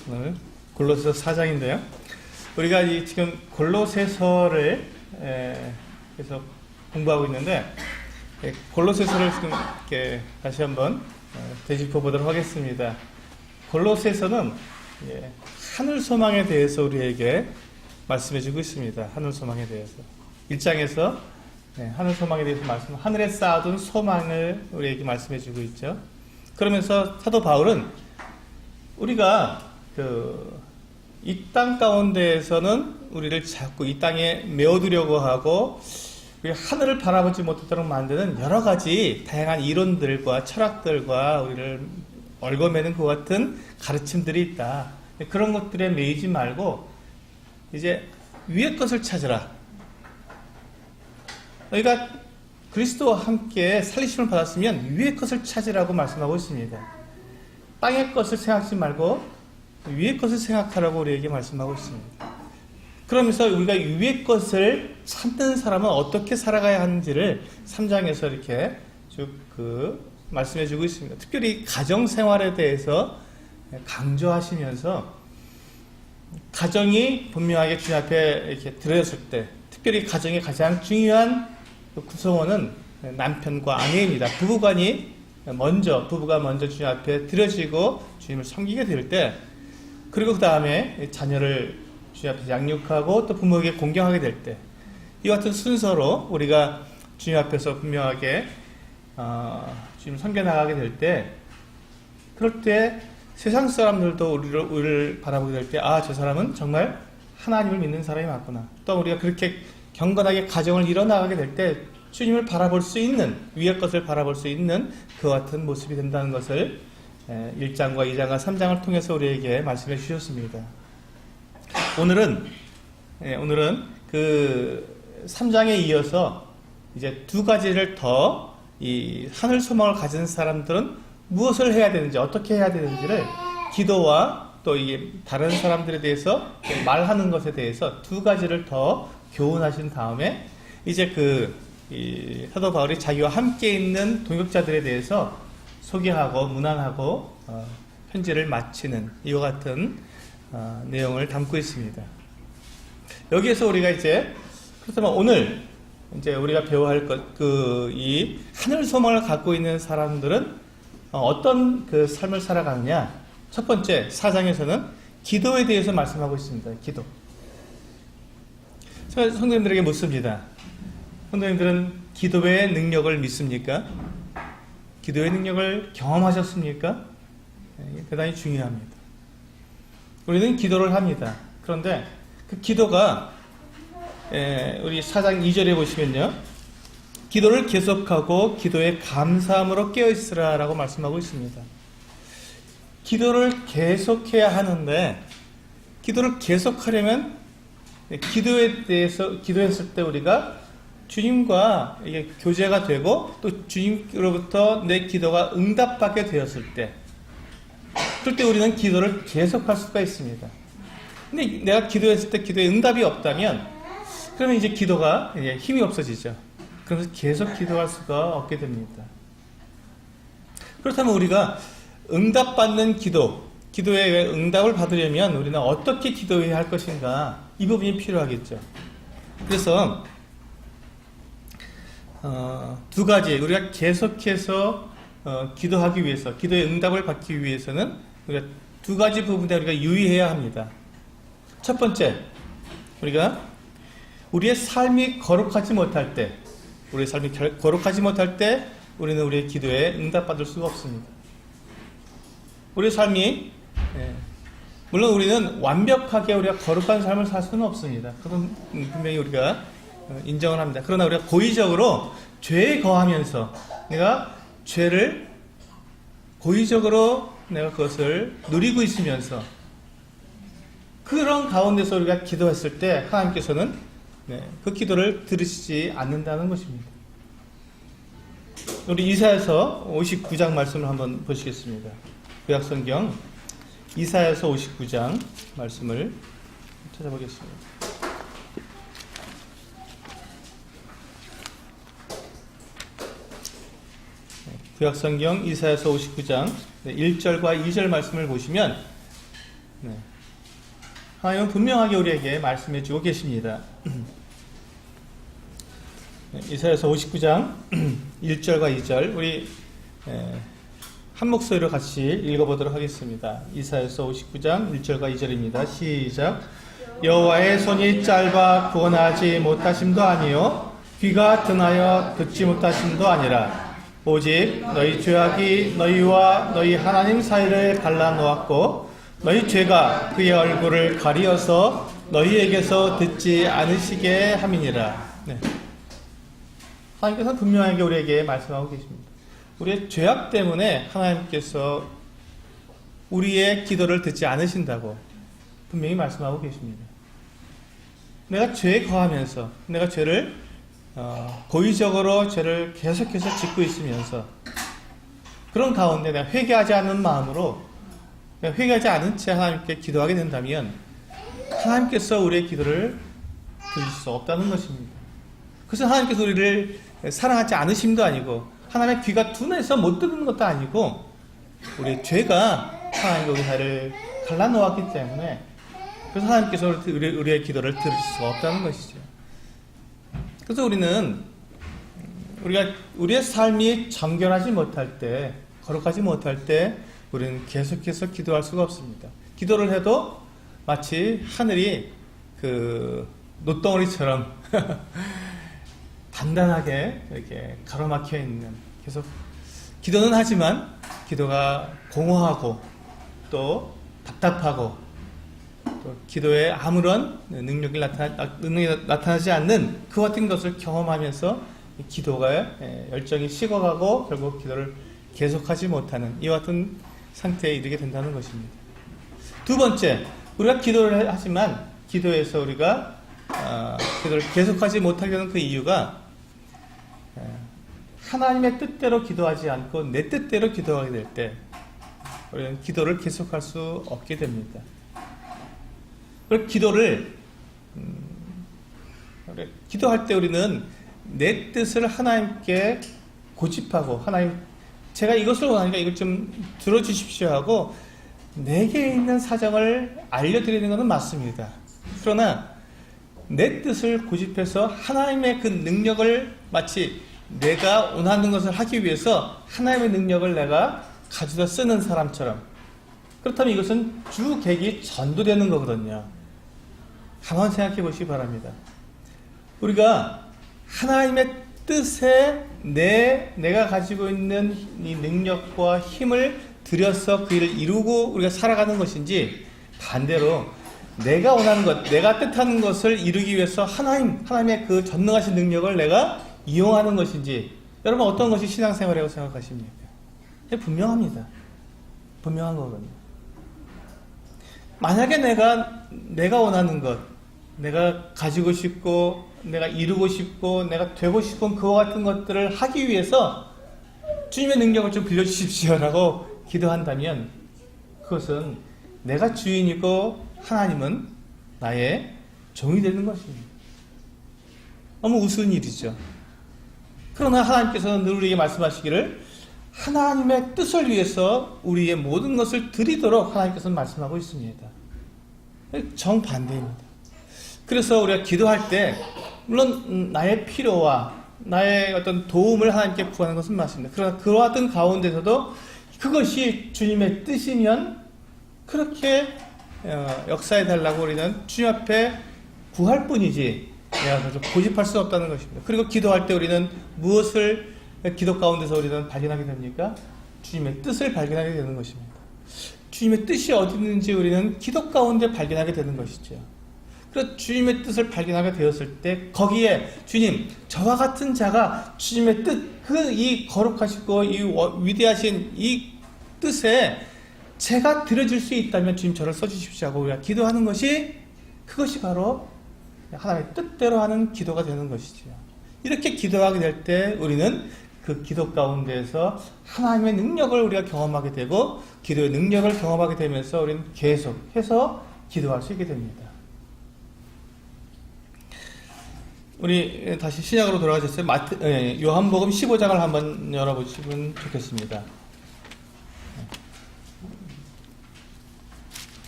오늘 골로새서 4장인데요. 우리가 지금 골로새서를 계속 공부하고 있는데 골로새서를 지금 이렇게 다시 한번 되짚어 보도록 하겠습니다. 골로새서는 하늘 소망에 대해서 우리에게 말씀해 주고 있습니다. 하늘 소망에 대해서 1장에서 하늘 소망에 대해서 하늘에 쌓아둔 소망을 우리에게 말씀해 주고 있죠. 그러면서 사도 바울은 우리가 이 땅 가운데에서는 우리를 자꾸 이 땅에 메어두려고 하고 하늘을 바라보지 못하도록 만드는 여러 가지 다양한 이론들과 철학들과 우리를 얽어매는 그 같은 가르침들이 있다. 그런 것들에 매이지 말고 이제 위의 것을 찾으라. 우리가 그리스도와 함께 살리심을 받았으면 위의 것을 찾으라고 말씀하고 있습니다. 땅의 것을 생각하지 말고 위의 것을 생각하라고 우리에게 말씀하고 있습니다. 그러면서 우리가 위의 것을 찾는 사람은 어떻게 살아가야 하는지를 3장에서 이렇게 쭉 말씀해 주고 있습니다. 특별히 가정생활에 대해서 강조하시면서 가정이 분명하게 주님 앞에 이렇게 드려졌을 때, 특별히 가정의 가장 중요한 구성원은 남편과 아내입니다. 부부가 먼저 주님 앞에 드려지고 주님을 섬기게 될 때, 그리고 그 다음에 자녀를 주님 앞에 양육하고 또 부모에게 공경하게 될 때, 이와 같은 순서로 우리가 주님 앞에서 분명하게 주님을 섬겨나가게 될 때, 그럴 때 세상 사람들도 우리를 바라보게 될 때, 저 사람은 정말 하나님을 믿는 사람이 맞구나. 또 우리가 그렇게 경건하게 가정을 이뤄나가게 될 때 주님을 바라볼 수 있는, 위의 것을 바라볼 수 있는 그 같은 모습이 된다는 것을 1장과 2장과 3장을 통해서 우리에게 말씀해 주셨습니다. 오늘은 그 3장에 이어서 이제 두 가지를 더 이 하늘 소망을 가진 사람들은 무엇을 해야 되는지, 어떻게 해야 되는지를 기도와 또 이게 다른 사람들에 대해서 말하는 것에 대해서 두 가지를 더 교훈하신 다음에 이제 이 사도 바울이 자기와 함께 있는 동역자들에 대해서 소개하고 문안하고 편지를 마치는 이와 같은 내용을 담고 있습니다. 여기에서 우리가 이제 그렇다면 오늘 이제 우리가 배워야 할 것, 이 하늘 소망을 갖고 있는 사람들은 어떤 그 삶을 살아가느냐? 첫 번째 4장에서는 기도에 대해서 말씀하고 있습니다. 기도. 성도님들에게 묻습니다. 성도님들은 기도의 능력을 믿습니까? 기도의 능력을 경험하셨습니까? 대단히 중요합니다. 우리는 기도를 합니다. 그런데 그 기도가 우리 4장 2절에 보시면요, 기도를 계속하고 기도에 감사함으로 깨어있으라 라고 말씀하고 있습니다. 기도를 계속해야 하는데, 기도를 계속하려면 기도에 대해서 기도했을 때 우리가 주님과 이게 교제가 되고 또 주님으로부터 내 기도가 응답받게 되었을 때, 그럴 때 우리는 기도를 계속할 수가 있습니다. 근데 내가 기도했을 때 기도에 응답이 없다면 그러면 이제 기도가 이제 힘이 없어지죠. 그러면서 계속 기도할 수가 없게 됩니다. 그렇다면 우리가 응답받는 기도의 응답을 받으려면 우리는 어떻게 기도해야 할 것인가, 이 부분이 필요하겠죠. 그래서 두 가지, 우리가 계속해서 기도하기 위해서, 기도의 응답을 받기 위해서는 우리가 두 가지 부분에 우리가 유의해야 합니다. 첫 번째, 우리가 우리의 삶이 거룩하지 못할 때, 우리는 우리의 기도에 응답받을 수가 없습니다. 우리의 삶이, 물론 우리는 완벽하게 우리가 거룩한 삶을 살 수는 없습니다. 그건 분명히 우리가 인정을 합니다. 그러나 우리가 고의적으로 죄에 거하면서 내가 죄를 고의적으로 내가 그것을 누리고 있으면서 그런 가운데서 우리가 기도했을 때 하나님께서는 그 기도를 들으시지 않는다는 것입니다. 우리 이사야서 59장 말씀을 한번 보시겠습니다. 구약성경 이사야서 59장 말씀을 찾아보겠습니다. 구약성경 이사야서 59장 1절과 2절 말씀을 보시면 네. 하나님은 분명하게 우리에게 말씀해 주고 계십니다. 이사야서 59장 1절과 2절 우리 한 목소리로 같이 읽어보도록 하겠습니다. 이사야서 59장 1절과 2절입니다. 시작. 여호와의 손이 짧아 구원하지 못하심도 아니요 귀가 둔하여 듣지 못하심도 아니라 오직 너희 죄악이 너희와 너희 하나님 사이를 갈라놓았고 너희 죄가 그의 얼굴을 가리어서 너희에게서 듣지 않으시게 함이니라. 네. 하나님께서 분명하게 우리에게 말씀하고 계십니다. 우리의 죄악 때문에 하나님께서 우리의 기도를 듣지 않으신다고 분명히 말씀하고 계십니다. 내가 죄에 거하면서 내가 죄를 고의적으로 죄를 계속해서 짓고 있으면서 그런 가운데 내가 회개하지 않는 마음으로 내가 회개하지 않은 채 하나님께 기도하게 된다면 하나님께서 우리의 기도를 들으실 수 없다는 것입니다. 그래서 하나님께서 우리를 사랑하지 않으심도 아니고 하나님의 귀가 둔해서 못 듣는 것도 아니고 우리의 죄가 하나님과 우리 사이를 갈라놓았기 때문에 그래서 하나님께서 우리의 기도를 들으실 수가 없다는 것이죠. 그래서 우리가 우리의 삶이 정결하지 못할 때, 거룩하지 못할 때 우리는 계속해서 기도할 수가 없습니다. 기도를 해도 마치 하늘이 그 노덩어리처럼 단단하게 이렇게 가로막혀 있는, 계속 기도는 하지만 기도가 공허하고 또 답답하고 또 기도에 아무런 능력이 나타나지 않는 그 같은 것을 경험하면서 기도가 열정이 식어가고 결국 기도를 계속하지 못하는 이와 같은 상태에 이르게 된다는 것입니다. 두 번째, 우리가 기도를 하지만 기도에서 우리가 기도를 계속하지 못하게 되는 그 이유가 하나님의 뜻대로 기도하지 않고 내 뜻대로 기도하게 될 때 우리는 기도를 계속할 수 없게 됩니다. 그리고 기도할 때 우리는 내 뜻을 하나님께 고집하고 하나님 제가 이것을 원하니까 이걸 좀 들어주십시오 하고 내게 있는 사정을 알려드리는 것은 맞습니다. 그러나 내 뜻을 고집해서 하나님의 그 능력을 마치 내가 원하는 것을 하기 위해서 하나님의 능력을 내가 가져다 쓰는 사람처럼, 그렇다면 이것은 주객이 전도되는 거거든요. 가만 생각해 보시기 바랍니다. 우리가 하나님의 뜻에 내가 가지고 있는 이 능력과 힘을 들여서 그 일을 이루고 우리가 살아가는 것인지, 반대로 내가 원하는 것, 내가 뜻하는 것을 이루기 위해서 하나님의 그 전능하신 능력을 내가 이용하는 것인지, 여러분 어떤 것이 신앙생활이라고 생각하십니까? 분명합니다. 분명한 거거든요. 만약에 내가 원하는 것, 내가 가지고 싶고 내가 이루고 싶고 내가 되고 싶은 그와 같은 것들을 하기 위해서 주님의 능력을 좀 빌려주십시오라고 기도한다면 그것은 내가 주인이고 하나님은 나의 종이 되는 것입니다. 너무 우스운 일이죠. 그러나 하나님께서는 늘 우리에게 말씀하시기를 하나님의 뜻을 위해서 우리의 모든 것을 드리도록 하나님께서는 말씀하고 있습니다. 정반대입니다. 그래서 우리가 기도할 때 물론 나의 필요와 나의 어떤 도움을 하나님께 구하는 것은 맞습니다. 그러나 그와 같은 가운데서도 그것이 주님의 뜻이면 그렇게 역사해 달라고 우리는 주님 앞에 구할 뿐이지 내가 고집할 수 없다는 것입니다. 그리고 기도할 때 우리는 무엇을 기도 가운데서 우리는 발견하게 됩니까? 주님의 뜻을 발견하게 되는 것입니다. 주님의 뜻이 어디 있는지 우리는 기도 가운데 발견하게 되는 것이죠. 그래서 주님의 뜻을 발견하게 되었을 때 거기에 주님, 저와 같은 자가 주님의 뜻, 이 거룩하시고 이 위대하신 이 뜻에 제가 들어줄 수 있다면 주님 저를 써주십시오 하고 우리가 기도하는 것이, 그것이 바로 하나님의 뜻대로 하는 기도가 되는 것이죠. 이렇게 기도하게 될 때 우리는 그 기도 가운데에서 하나님의 능력을 우리가 경험하게 되고 기도의 능력을 경험하게 되면서 우리는 계속해서 기도할 수 있게 됩니다. 우리 다시 신약으로 돌아가셨어요. 요한복음 15장을 한번 열어보시면 좋겠습니다.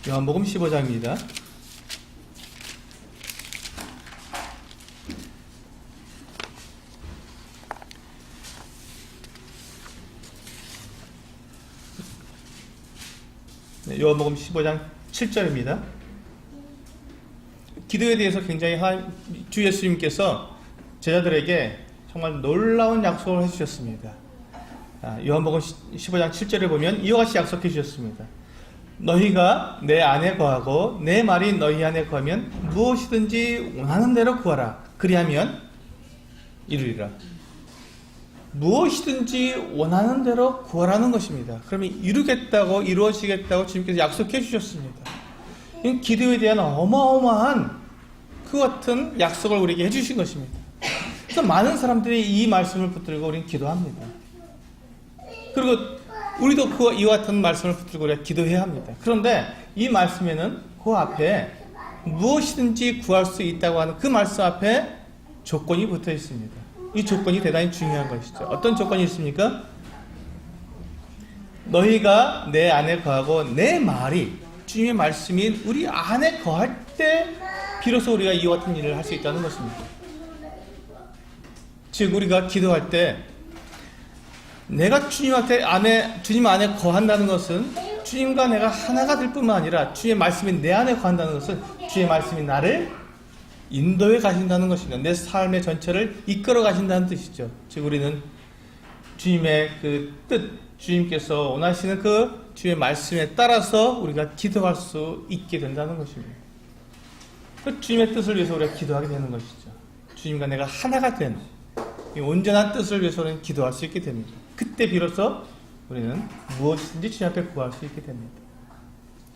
요한복음 15장입니다. 네, 요한복음 15장 7절입니다. 기도에 대해서 굉장히 주 예수님께서 제자들에게 정말 놀라운 약속을 해주셨습니다. 요한복음 15장 7절에 보면 이와 같이 약속해 주셨습니다. 너희가 내 안에 거하고 내 말이 너희 안에 거하면 무엇이든지 원하는 대로 구하라. 그리하면 이루리라. 무엇이든지 원하는 대로 구하라는 것입니다. 그러면 이루겠다고, 이루어지겠다고 주님께서 약속해 주셨습니다. 이 기도에 대한 어마어마한 그 같은 약속을 우리에게 해주신 것입니다. 그래서 많은 사람들이 이 말씀을 붙들고 우리는 기도합니다. 그리고 우리도 이와 같은 말씀을 붙들고 우리가 기도해야 합니다. 그런데 이 말씀에는 그 앞에 무엇이든지 구할 수 있다고 하는 그 말씀 앞에 조건이 붙어 있습니다. 이 조건이 대단히 중요한 것이죠. 어떤 조건이 있습니까? 너희가 내 안에 거하고 내 말이, 주님의 말씀이 우리 안에 거할 때 비로소 우리가 이와 같은 일을 할 수 있다는 것입니다. 즉 우리가 기도할 때 내가 주님 안에 거한다는 것은 주님과 내가 하나가 될 뿐만 아니라 주의 말씀이 내 안에 거한다는 것은 주의 말씀이 나를 인도해 가신다는 것입니다. 내 삶의 전체를 이끌어 가신다는 뜻이죠. 즉 우리는 주님의 그 뜻, 주님께서 원하시는 그 주의 말씀에 따라서 우리가 기도할 수 있게 된다는 것입니다. 그 주님의 뜻을 위해서 우리가 기도하게 되는 것이죠. 주님과 내가 하나가 된 이 온전한 뜻을 위해서 우리는 기도할 수 있게 됩니다. 그때 비로소 우리는 무엇이든지 주님 앞에 구할 수 있게 됩니다.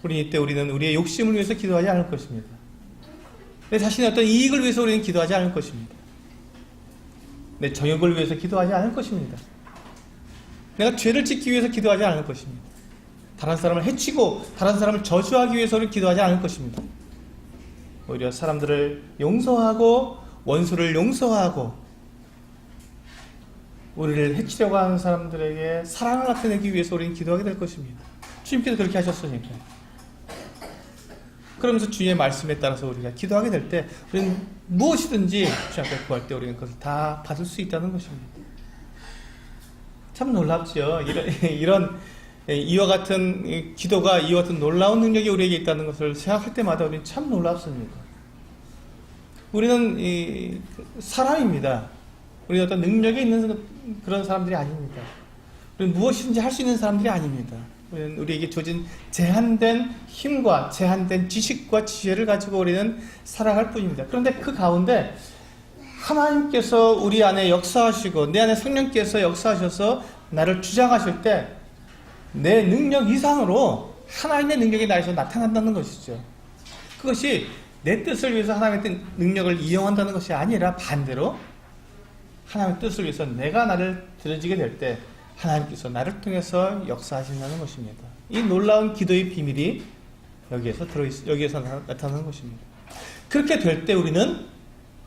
이때 우리는 우리의 욕심을 위해서 기도하지 않을 것입니다. 내 자신의 어떤 이익을 위해서 우리는 기도하지 않을 것입니다. 내 정욕을 위해서 기도하지 않을 것입니다. 내가 죄를 짓기 위해서 기도하지 않을 것입니다. 다른 사람을 해치고 다른 사람을 저주하기 위해서 우리는 기도하지 않을 것입니다. 오히려 사람들을 용서하고 원수를 용서하고 우리를 해치려고 하는 사람들에게 사랑을 나타내기 위해서 우리는 기도하게 될 것입니다. 주님께서 그렇게 하셨으니까요. 그러면서 주의 말씀에 따라서 우리가 기도하게 될 때 우리는 무엇이든지 주 앞에 구할 때 우리는 그것을 다 받을 수 있다는 것입니다. 참 놀랍죠. 이런 이와 같은 기도가 이와 같은 놀라운 능력이 우리에게 있다는 것을 생각할 때마다 우리는 참 놀랍습니다. 우리는 사람입니다. 우리는 어떤 능력이 있는 그런 사람들이 아닙니다. 우리는 무엇이든지 할 수 있는 사람들이 아닙니다. 우리는 우리에게 주어진 제한된 힘과 제한된 지식과 지혜를 가지고 우리는 살아갈 뿐입니다. 그런데 그 가운데 하나님께서 우리 안에 역사하시고 내 안에 성령께서 역사하셔서 나를 주장하실 때 내 능력 이상으로 하나님의 능력이 나에서 나타난다는 것이죠. 그것이 내 뜻을 위해서 하나님의 능력을 이용한다는 것이 아니라 반대로 하나님의 뜻을 위해서 내가 나를 들어지게 될 때 하나님께서 나를 통해서 역사하신다는 것입니다. 이 놀라운 기도의 비밀이 여기에서 나타나는 것입니다. 그렇게 될 때 우리는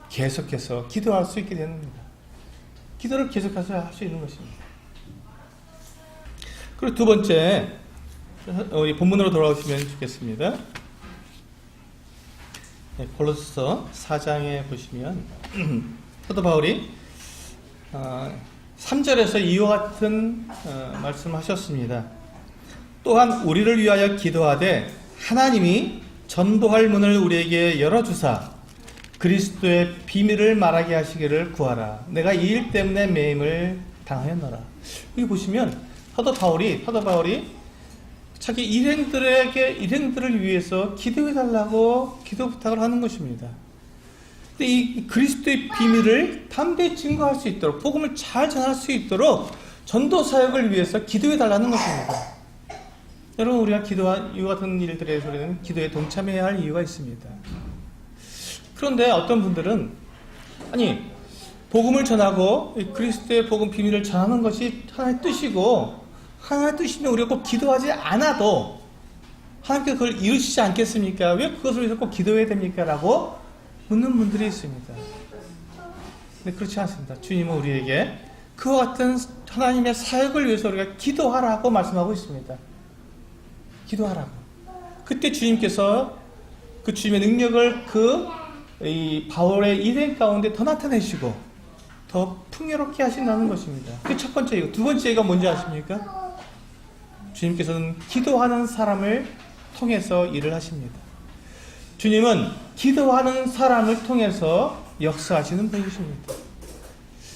계속해서 기도할 수 있게 됩니다. 기도를 계속해서 할 수 있는 것입니다. 그리고 두 번째, 우리 본문으로 돌아오시면 좋겠습니다. 골로새서 4장에 보시면 사도 바울이 3절에서 이와 같은 말씀하셨습니다. 또한 우리를 위하여 기도하되 하나님이 전도할 문을 우리에게 열어주사 그리스도의 비밀을 말하게 하시기를 구하라. 내가 이 일 때문에 매임을 당하였노라. 여기 보시면 사도 바울이 자기 일행들을 위해서 기도해달라고 기도 부탁을 하는 것입니다. 근데 이 그리스도의 비밀을 담대히 증거할 수 있도록, 복음을 잘 전할 수 있도록 전도 사역을 위해서 기도해달라는 것입니다. 여러분, 우리가 기도한 이와 같은 일들에 대해서 우리는 기도에 동참해야 할 이유가 있습니다. 그런데 어떤 분들은 복음을 전하고 그리스도의 복음 비밀을 전하는 것이 하나님의 뜻이고 하나님의 뜻이면 우리가 꼭 기도하지 않아도 하나님께서 그걸 이루시지 않겠습니까? 왜 그것을 위해서 꼭 기도해야 됩니까? 라고 묻는 분들이 있습니다. 근데 그렇지 않습니다. 주님은 우리에게 그와 같은 하나님의 사역을 위해서 우리가 기도하라고 말씀하고 있습니다. 기도하라고. 그때 주님께서 그 주님의 능력을 이 바울의 일행 가운데 더 나타내시고 더 풍요롭게 하신다는 것입니다. 그 첫 번째이고, 두 번째가 뭔지 아십니까? 주님께서는 기도하는 사람을 통해서 일을 하십니다. 주님은 기도하는 사람을 통해서 역사하시는 분이십니다.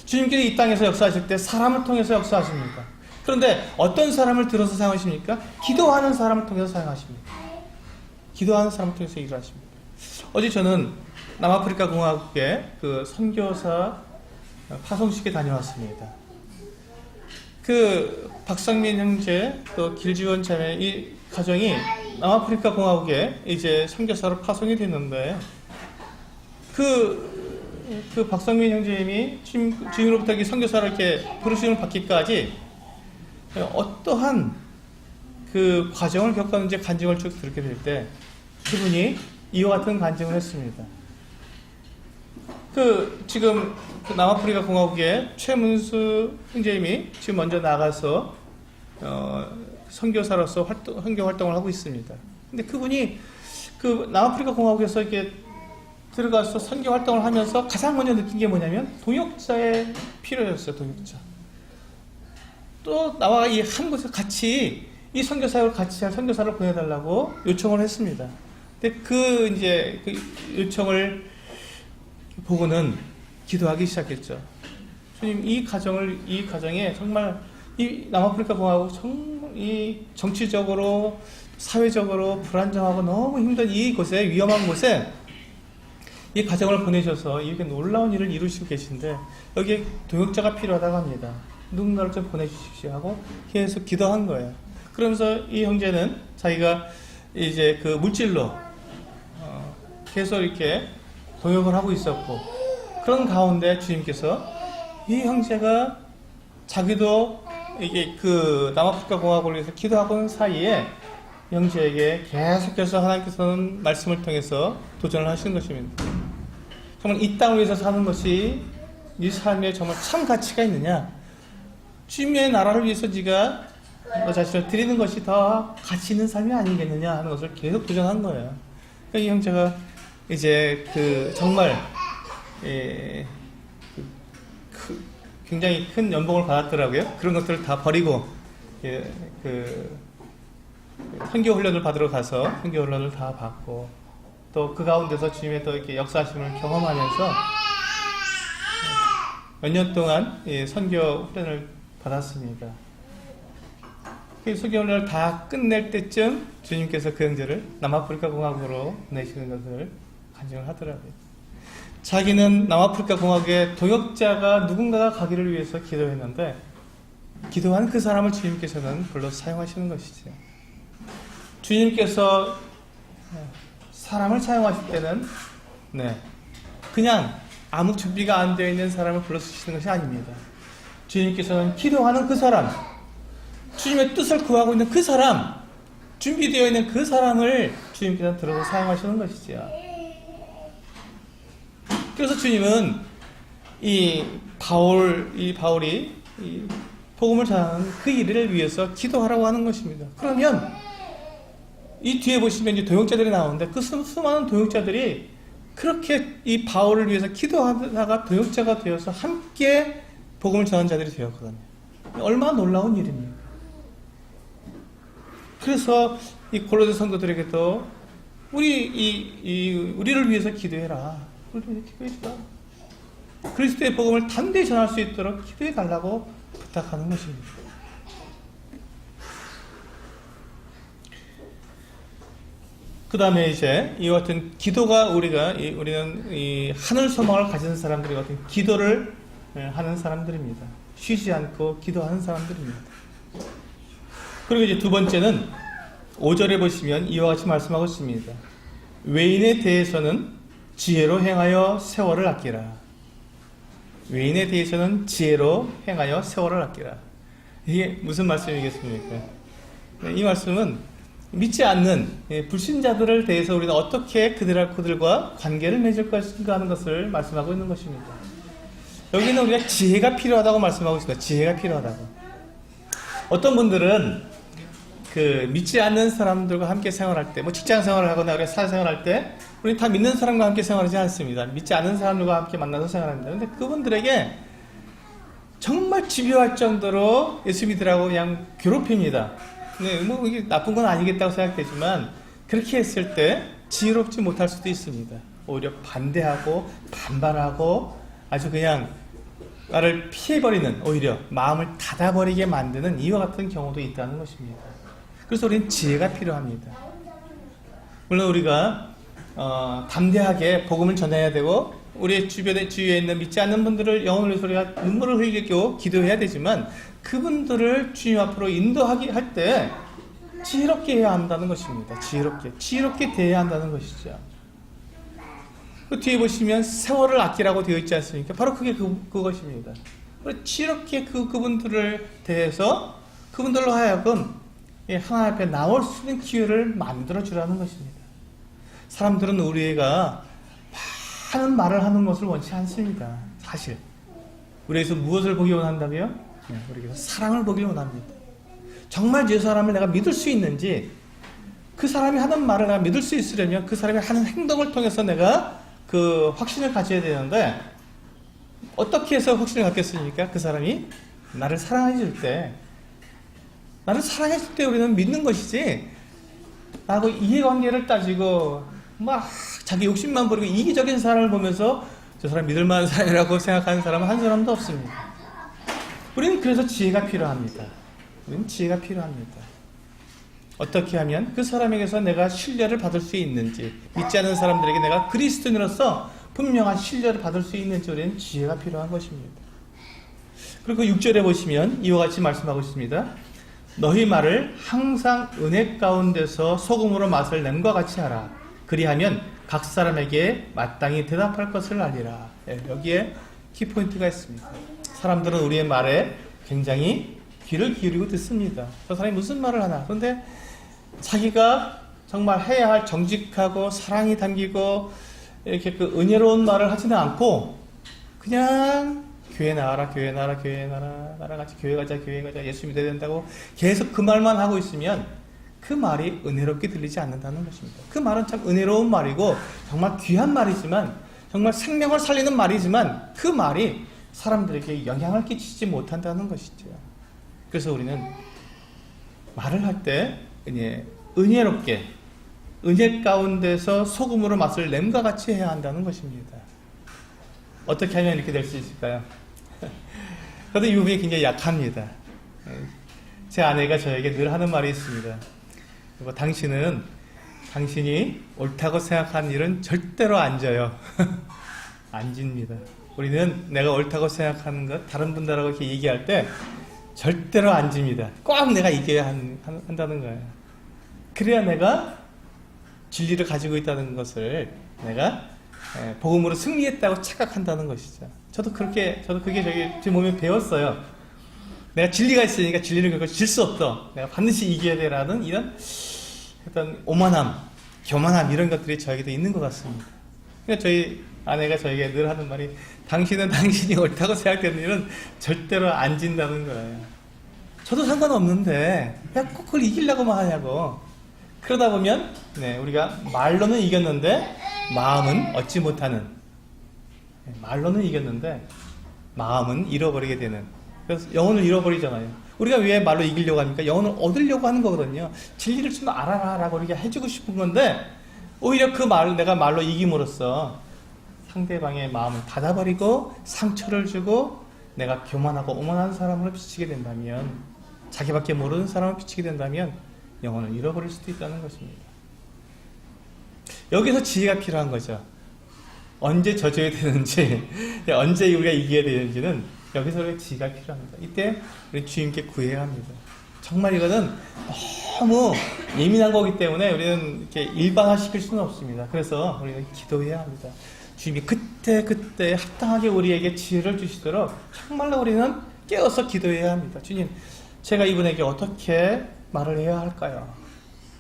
주님께서 이 땅에서 역사하실 때 사람을 통해서 역사하십니다. 그런데 어떤 사람을 들어서 사용하십니까? 기도하는 사람을 통해서 사용하십니다. 기도하는 사람을 통해서 일을 하십니다. 어제 저는 남아프리카 공화국의 그 선교사 파송식에 다녀왔습니다. 그 박상민 형제 또 길지원 자매 이 가정이 남아프리카 공화국에 이제 선교사로 파송이 됐는데 그 박상민 형제님이 주님으로부터 선교사를 이렇게 부르심을 받기까지 어떠한 그 과정을 겪었는지 간증을 쭉 들게 될 때 그분이 이와 같은 간증을 했습니다. 지금 남아프리카 공화국의 최문수 형제님이 지금 먼저 나가서 선교사로서 선교 활동을 하고 있습니다. 근데 그분이 그 남아프리카 공화국에서 이렇게 들어가서 선교 활동을 하면서 가장 먼저 느낀 게 뭐냐면 동역자의 필요였어요. 동역자. 또 나와 이 한 곳에 같이 이 선교사역을 같이 할 선교사를 보내달라고 요청을 했습니다. 근데 그 요청을 보고는 기도하기 시작했죠. 주님, 이 가정에 정말 이 남아프리카 공화국 정말 이 정치적으로 사회적으로 불안정하고 너무 힘든 이 곳에, 위험한 곳에 이 가정을 보내셔서 이렇게 놀라운 일을 이루시고 계신데 여기에 동역자가 필요하다고 합니다. 누군가를 좀 보내주십시오 하고 계속 기도한 거예요. 그러면서 이 형제는 자기가 이제 그 물질로 계속 이렇게 동역을 하고 있었고, 그런 가운데 주님께서 이 형제가 자기도 이게 그 남아프리카 공화국을 위해서 기도하고 있는 사이에 형제에게 계속해서 하나님께서는 말씀을 통해서 도전을 하시는 것입니다. 정말 이 땅을 위해서 사는 것이 네 삶에 정말 참 가치가 있느냐? 주님의 나라를 위해서 네가 너 자신을 드리는 것이 더 가치 있는 삶이 아니겠느냐 하는 것을 계속 도전한 거예요. 그러니까 이 형제가 이제 정말 굉장히 큰 연봉을 받았더라고요. 그런 것들을 다 버리고 선교 훈련을 받으러 가서 선교 훈련을 다 받고 또 그 가운데서 주님의 또 이렇게 역사하심을 경험하면서 몇 년 동안 선교 훈련을 받았습니다. 그 선교 훈련을 다 끝낼 때쯤 주님께서 그 형제를 남아프리카 공화국으로 보내시는 것을 간증을 하더라고요. 자기는 남아프리카 공화국에 동역자가 누군가가 가기를 위해서 기도했는데 기도한 그 사람을 주님께서는 불러 사용하시는 것이죠. 주님께서 사람을 사용하실 때는 그냥 아무 준비가 안 되어 있는 사람을 불러 쓰시는 것이 아닙니다. 주님께서는 기도하는 그 사람, 주님의 뜻을 구하고 있는 그 사람, 준비되어 있는 그 사람을 주님께서 들어서 사용하시는 것이지요. 그래서 주님은 이 바울이 복음을 전하는 그 일을 위해서 기도하라고 하는 것입니다. 그러면 이 뒤에 보시면 이제 동역자들이 나오는데 그 수많은 동역자들이 그렇게 이 바울을 위해서 기도하다가 동역자가 되어서 함께 복음을 전하는 자들이 되었거든요. 얼마나 놀라운 일입니까? 그래서 이 골로새 성도들에게도 우리를 위해서 기도해라. 우리를 위해서 기도해주라. 그리스도의 복음을 담대히 전할 수 있도록 기도해 달라고 부탁하는 것입니다. 그 다음에 이제 이와 같은 기도가 우리는 이 하늘 소망을 가진 사람들이 같은 기도를 하는 사람들입니다. 쉬지 않고 기도하는 사람들입니다. 그리고 이제 두 번째는 5절에 보시면 이와 같이 말씀하고 있습니다. 외인에 대해서는 지혜로 행하여 세월을 아끼라. 외인에 대해서는 지혜로 행하여 세월을 아끼라. 이게 무슨 말씀이겠습니까? 이 말씀은 믿지 않는 불신자들을 대해서 우리는 어떻게 그들과 관계를 맺을 것인가 하는 것을 말씀하고 있는 것입니다. 여기는 우리가 지혜가 필요하다고 말씀하고 있습니다. 지혜가 필요하다고. 어떤 분들은 그 믿지 않는 사람들과 함께 생활할 때, 뭐 직장 생활을 하거나 우리가 사회생활할 때, 우리 다 믿는 사람과 함께 생활하지 않습니다. 믿지 않는 사람들과 함께 만나서 생활합니다. 근데 그분들에게 정말 집요할 정도로 예수 믿으라고 그냥 괴롭힙니다. 네, 뭐 이게 나쁜 건 아니겠다고 생각되지만 그렇게 했을 때 지혜롭지 못할 수도 있습니다. 오히려 반대하고 반발하고 아주 그냥 나를 피해버리는, 오히려 마음을 닫아버리게 만드는 이와 같은 경우도 있다는 것입니다. 그래서 우리는 지혜가 필요합니다. 물론 우리가 담대하게 복음을 전해야 되고 우리 주위에 있는 믿지 않는 분들을 영혼을 위해서 우리가 눈물을 흘리고 기도해야 되지만 그분들을 주님 앞으로 인도하게 할 때 지혜롭게 해야 한다는 것입니다. 지혜롭게 대해야 한다는 것이죠. 그 뒤에 보시면 세월을 아끼라고 되어 있지 않습니까? 바로 그게 그것입니다. 지혜롭게 그분들을 대해서 그분들로 하여금 하나님 앞에 나올 수 있는 기회를 만들어 주라는 것입니다. 사람들은 우리가 많은 말을 하는 것을 원치 않습니다. 사실 우리에게서 무엇을 보기 원한다며? 우리에게서 사랑을 보기 원합니다. 정말 저 사람을 내가 믿을 수 있는지, 그 사람이 하는 말을 내가 믿을 수 있으려면 그 사람이 하는 행동을 통해서 내가 그 확신을 가져야 되는데, 어떻게 해서 확신을 갖겠습니까? 그 사람이 나를 사랑해 줄 때, 우리는 믿는 것이지, 나하고 이해관계를 따지고 막 자기 욕심만 부리고 이기적인 사람을 보면서 저 사람 믿을 만한 사람이라고 생각하는 사람은 한 사람도 없습니다. 우리는 그래서 지혜가 필요합니다. 어떻게 하면 그 사람에게서 내가 신뢰를 받을 수 있는지, 믿지 않는 사람들에게 내가 그리스도인으로서 분명한 신뢰를 받을 수 있는지 우리는 지혜가 필요한 것입니다. 그리고 6절에 보시면 이와 같이 말씀하고 있습니다. 너희 말을 항상 은혜 가운데서 소금으로 맛을 낸과 같이 하라. 그리하면 각 사람에게 마땅히 대답할 것을 알리라. 여기에 키포인트가 있습니다. 사람들은 우리의 말에 굉장히 귀를 기울이고 듣습니다. 저 사람이 무슨 말을 하나. 그런데 자기가 정말 해야 할 정직하고 사랑이 담기고 이렇게 그 은혜로운 말을 하지는 않고 그냥 교회 나와라, 나랑 같이 교회 가자, 예수 믿어야 된다고 계속 그 말만 하고 있으면 그 말이 은혜롭게 들리지 않는다는 것입니다. 그 말은 참 은혜로운 말이고 정말 귀한 말이지만, 정말 생명을 살리는 말이지만 그 말이 사람들에게 영향을 끼치지 못한다는 것이죠. 그래서 우리는 말을 할 때 은혜롭게, 은혜 가운데서 소금으로 맛을 냄과 같이 해야 한다는 것입니다. 어떻게 하면 이렇게 될 수 있을까요? 저도 이 부분이 굉장히 약합니다. 제 아내가 저에게 늘 하는 말이 있습니다. 당신이 옳다고 생각하는 일은 절대로 안 져요. 안 집니다. 우리는 내가 옳다고 생각하는 것, 다른 분들하고 이렇게 얘기할 때 절대로 안 집니다. 꼭 내가 이겨야 한다는 거예요. 그래야 내가 진리를 가지고 있다는 것을 내가 복음으로 승리했다고 착각한다는 것이죠. 저도 그게 제 몸에 배웠어요. 내가 진리가 있으니까 진리를 결코 질 수 없어. 내가 반드시 이겨야 되라는 이런 어떤 오만함, 교만함 이런 것들이 저에게도 있는 것 같습니다. 그러니까 저희 아내가 저에게 늘 하는 말이 당신이 옳다고 생각되는 일은 절대로 안 진다는 거예요. 저도 상관없는데 왜 꼭 그걸 이기려고만 하냐고. 그러다 보면 우리가 말로는 이겼는데 마음은 얻지 못하는, 말로는 이겼는데 마음은 잃어버리게 되는, 그래서 영혼을 잃어버리잖아요. 우리가 왜 말로 이기려고 합니까? 영혼을 얻으려고 하는 거거든요. 진리를 좀 알아라 라고 우리가 해주고 싶은 건데 오히려 그 말을 내가 말로 이김으로써 상대방의 마음을 닫아버리고 상처를 주고 내가 교만하고 오만한 사람으로 비치게 된다면, 자기밖에 모르는 사람으로 비치게 된다면 영혼을 잃어버릴 수도 있다는 것입니다. 여기서 지혜가 필요한 거죠. 언제 져줘야 되는지, 언제 우리가 이겨야 되는지는 여기서 우리가 지혜가 필요합니다. 이때 우리 주님께 구해야 합니다. 정말 이거는 너무 예민한 거기 때문에 우리는 이렇게 일반화시킬 수는 없습니다. 그래서 우리는 기도해야 합니다. 주님이 그때 합당하게 우리에게 지혜를 주시도록 정말로 우리는 깨어서 기도해야 합니다. 주님, 제가 이분에게 어떻게 말을 해야 할까요?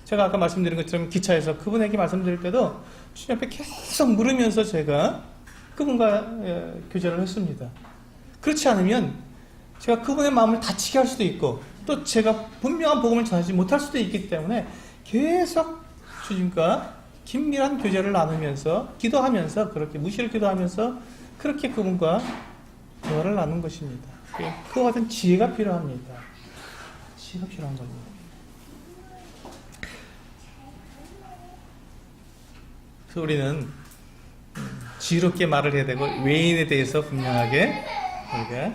제가 아까 말씀드린 것처럼 기차에서 그분에게 말씀드릴 때도 주님 앞에 계속 물으면서 제가 그분과 교제를 했습니다. 그렇지 않으면 제가 그분의 마음을 다치게 할 수도 있고, 또 제가 분명한 복음을 전하지 못할 수도 있기 때문에 계속 주님과 긴밀한 교제를 나누면서 기도하면서, 그렇게 무시를 기도하면서 그렇게 그분과 대화를 나누는 것입니다. 그와 같은 지혜가 필요합니다. 지혜가 필요한 겁니다. 그래서 우리는 지혜롭게 말을 해야 되고, 외인에 대해서 분명하게 우리가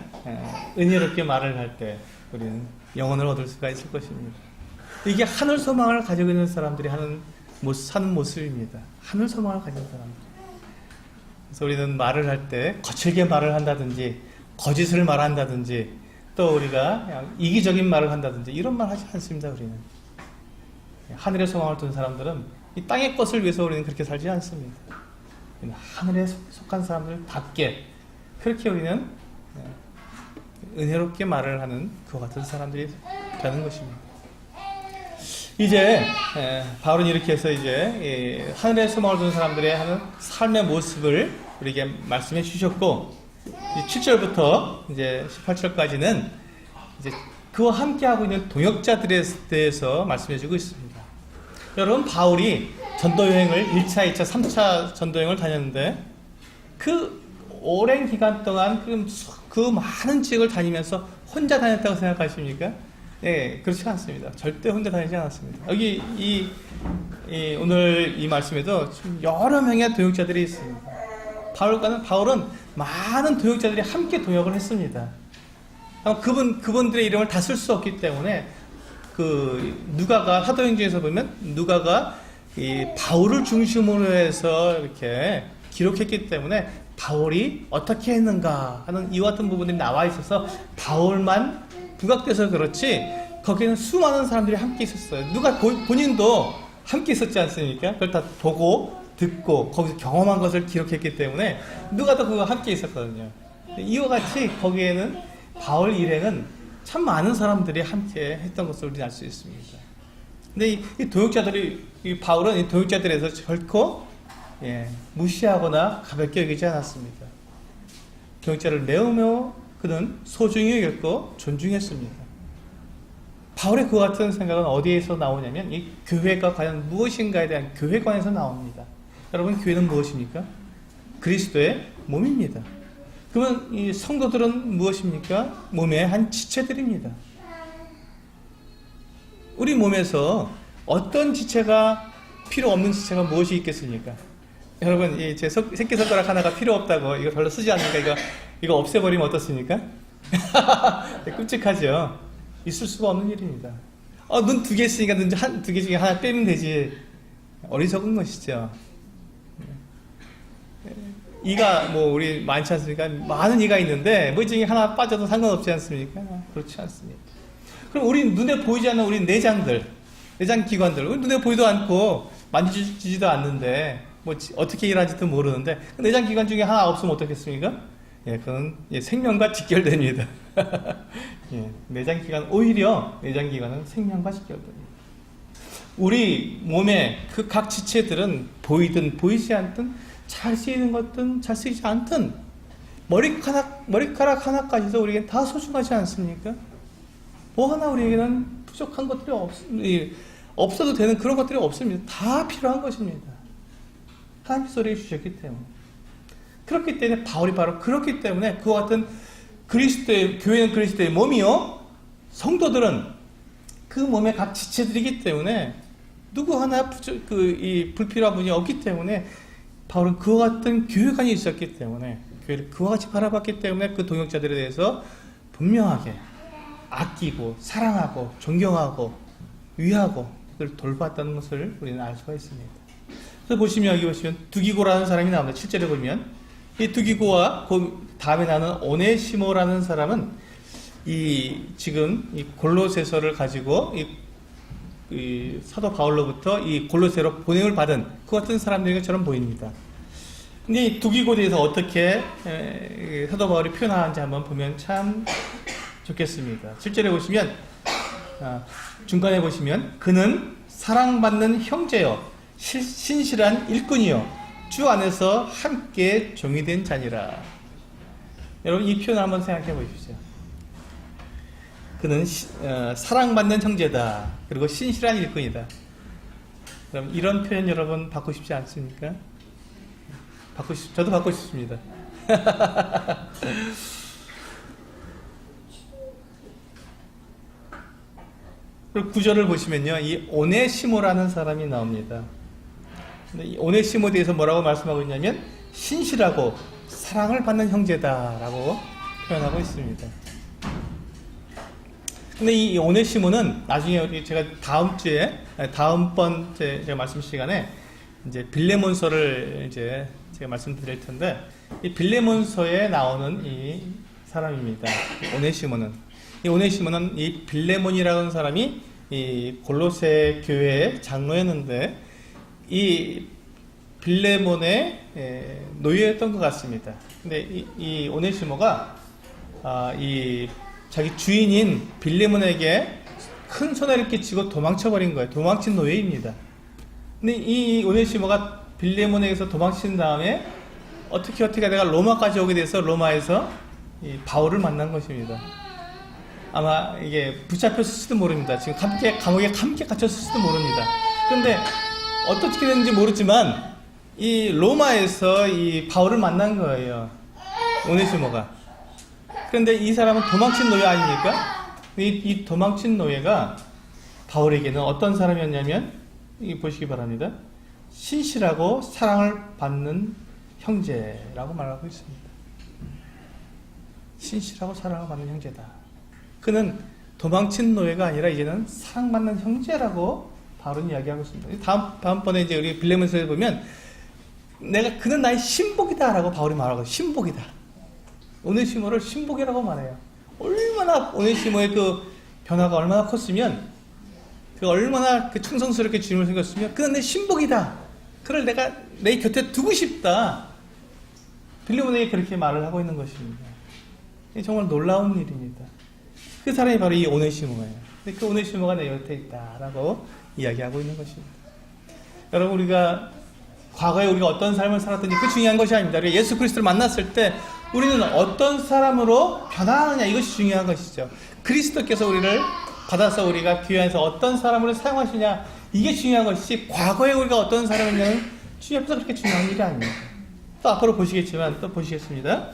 은혜롭게 말을 할 때 우리는 영혼을 얻을 수가 있을 것입니다. 이게 하늘 소망을 가지고 있는 사람들이 사는 모습입니다. 하늘 소망을 가진 사람들. 그래서 우리는 말을 할 때 거칠게 말을 한다든지, 거짓을 말한다든지, 또 우리가 그냥 이기적인 말을 한다든지 이런 말 하지 않습니다. 우리는 하늘의 소망을 둔 사람들은 이 땅의 것을 위해서 우리는 그렇게 살지 않습니다. 하늘에 속한 사람들답게 그렇게 우리는 은혜롭게 말을 하는 그와 같은 사람들이 되는 것입니다. 이제 바울은 이렇게 해서 이제 하늘의 소망을 둔 사람들의 하는 삶의 모습을 우리에게 말씀해 주셨고, 7절부터 이제 18절까지는 이제 그와 함께 하고 있는 동역자들에 대해서 말씀해 주고 있습니다. 여러분, 바울이 전도 여행을 1차, 2차, 3차 전도 여행을 다녔는데, 그 오랜 기간 동안 그 많은 지역을 다니면서 혼자 다녔다고 생각하십니까? 네, 그렇지 않습니다. 절대 혼자 다니지 않았습니다. 여기 오늘 이 말씀에도 여러 명의 동역자들이 있습니다. 바울은 많은 동역자들이 함께 동역을 했습니다. 그분들의 이름을 다 쓸 수 없기 때문에 누가가 사도행 중에서 보면 누가가 이 바울을 중심으로 해서 이렇게 기록했기 때문에 바울이 어떻게 했는가 하는 이와 같은 부분들이 나와 있어서 바울만 부각돼서 그렇지, 거기에는 수많은 사람들이 함께 있었어요. 누가 본인도 함께 있었지 않습니까? 그걸 다 보고 듣고 거기서 경험한 것을 기록했기 때문에 누가도 그거 함께 있었거든요. 이와 같이 거기에는 바울 일행은 참 많은 사람들이 함께 했던 것을 우리는 알 수 있습니다. 근데 이 동역자들이, 바울은 이 동역자들에서 결코 무시하거나 가볍게 여기지 않았습니다. 동역자를 매우 그는 소중히 여겼고 존중했습니다. 바울의 그와 같은 생각은 어디에서 나오냐면 이 교회가 과연 무엇인가에 대한 교회관에서 나옵니다. 여러분, 교회는 무엇입니까? 그리스도의 몸입니다. 그러면 이 성도들은 무엇입니까? 몸의 한 지체들입니다. 우리 몸에서 어떤 지체가 필요 없는 지체가 무엇이 있겠습니까? 여러분, 제 새끼손가락 하나가 필요 없다고 이거 별로 쓰지 않으니까 이거 없애버리면 어떻습니까? 끔찍하죠. 있을 수가 없는 일입니다. 눈 2개 있으니까 눈 2개 중에 하나 빼면 되지. 어리석은 것이죠. 이가 우리 많지 않습니까? 많은 이가 있는데 이 중에 하나 빠져도 상관없지 않습니까? 그렇지 않습니다. 그럼 우리 눈에 보이지 않는 우리 내장기관들, 눈에 보이도 않고 만지지도 않는데 어떻게 일하는지도 모르는데 내장기관 중에 하나 없으면 어떻겠습니까? 그건 생명과 직결됩니다. 오히려 내장기관은 생명과 직결됩니다. 우리 몸의 그 각 지체들은 보이든 보이지 않든, 잘 쓰이는 것든 잘 쓰이지 않든, 머리카락 하나까지도 우리에겐 다 소중하지 않습니까? 하나 우리에게는 부족한 것들이 없어도 되는 그런 것들이 없습니다. 다 필요한 것입니다. 하나님 소리해 주셨기 때문에. 그렇기 때문에 바울이 바로 그렇기 때문에 그와 같은 교회는 그리스도의 몸이요, 성도들은 그 몸의 각 지체들이기 때문에 누구 하나 불필요한 분이 없기 때문에 바울은 그와 같은 교회관이 있었기 때문에, 교회를 그와 같이 바라봤기 때문에 그 동역자들에 대해서 분명하게 아끼고 사랑하고 존경하고 위하고 그를 돌봤다는 것을 우리는 알 수가 있습니다. 그래서 여기 보시면 두기고라는 사람이 나옵니다. 7절에 보면 이 두기고와 그 다음에 나오는 오네시모라는 사람은 지금 이 골로새서를 가지고 이 사도 바울로부터 이 골로새로 보냄을 받은 그 같은 사람들인 것처럼 보입니다. 근데 이 두기고에 대해서 어떻게 사도 바울이 표현하는지 한번 보면 참 좋겠습니다. 7절에 보시면, 중간에 보시면, 그는 사랑받는 형제요 신실한 일꾼이요 주 안에서 함께 종이 된 자니라. 여러분, 이 표현을 한번 생각해 보십시오. 그는 사랑받는 형제다. 그리고 신실한 일꾼이다. 그럼 이런 표현 여러분 받고 싶지 않습니까? 저도 받고 싶습니다. 그리고 구절을 보시면요, 이 오네시모라는 사람이 나옵니다. 근데 이 오네시모에 대해서 뭐라고 말씀하고 있냐면 신실하고 사랑을 받는 형제다라고 표현하고 있습니다. 근데 이 오네시모는 나중에 제가 다음번 제가 말씀 시간에 이제 빌레몬서를 이제 제가 말씀드릴 텐데, 이 빌레몬서에 나오는 이 사람입니다. 이 오네시모는 이 빌레몬이라는 사람이 이 골로새 교회의 장로였는데, 이 빌레몬의 노예였던 것 같습니다. 근데 이 오네시모가 이 자기 주인인 빌레몬에게 큰 손해를 끼치고 도망쳐버린 거예요. 도망친 노예입니다. 근데 이 오네시모가 빌레몬에게서 도망친 다음에 어떻게 하다가 로마까지 오게 돼서 로마에서 이 바울을 만난 것입니다. 아마 이게 붙잡혔을지도 모릅니다. 지금 감옥에 함께 갇혔을지도 모릅니다. 그런데 어떻게 됐는지 모르지만 이 로마에서 이 바울을 만난 거예요. 오네시모가. 그런데 이 사람은 도망친 노예 아닙니까? 이 도망친 노예가 바울에게는 어떤 사람이었냐면, 이 보시기 바랍니다. 신실하고 사랑을 받는 형제라고 말하고 있습니다. 신실하고 사랑을 받는 형제다. 그는 도망친 노예가 아니라 이제는 사랑받는 형제라고 바울은 이야기하고 있습니다. 다음번에 이제 우리 빌레몬서에 보면 그는 나의 신복이다라고 바울이 말하고, 신복이다. 오네시모를 신복이라고 말해요. 얼마나 오네시모의 그 변화가 얼마나 컸으면, 그 얼마나 그 충성스럽게 주님을 섬겼으면, 그는 내 신복이다. 그를 내가 내 곁에 두고 싶다. 빌레몬에게 그렇게 말을 하고 있는 것입니다. 정말 놀라운 일입니다. 그 사람이 바로 이 오네시모예요. 근데 그 오네시모가 내 곁에 있다라고 이야기하고 있는 것입니다. 여러분, 과거에 우리가 어떤 삶을 살았든지 그 중요한 것이 아닙니다. 우리가 예수 그리스도를 만났을 때 우리는 어떤 사람으로 변화하느냐, 이것이 중요한 것이죠. 그리스도께서 우리를 받아서 우리가 교회에서 어떤 사람으로 사용하시냐, 이게 중요한 것이지, 과거에 우리가 어떤 사람이냐는 주위에서 그렇게 중요한 일이 아닙니다. 또 앞으로 보시겠지만, 또 보시겠습니다.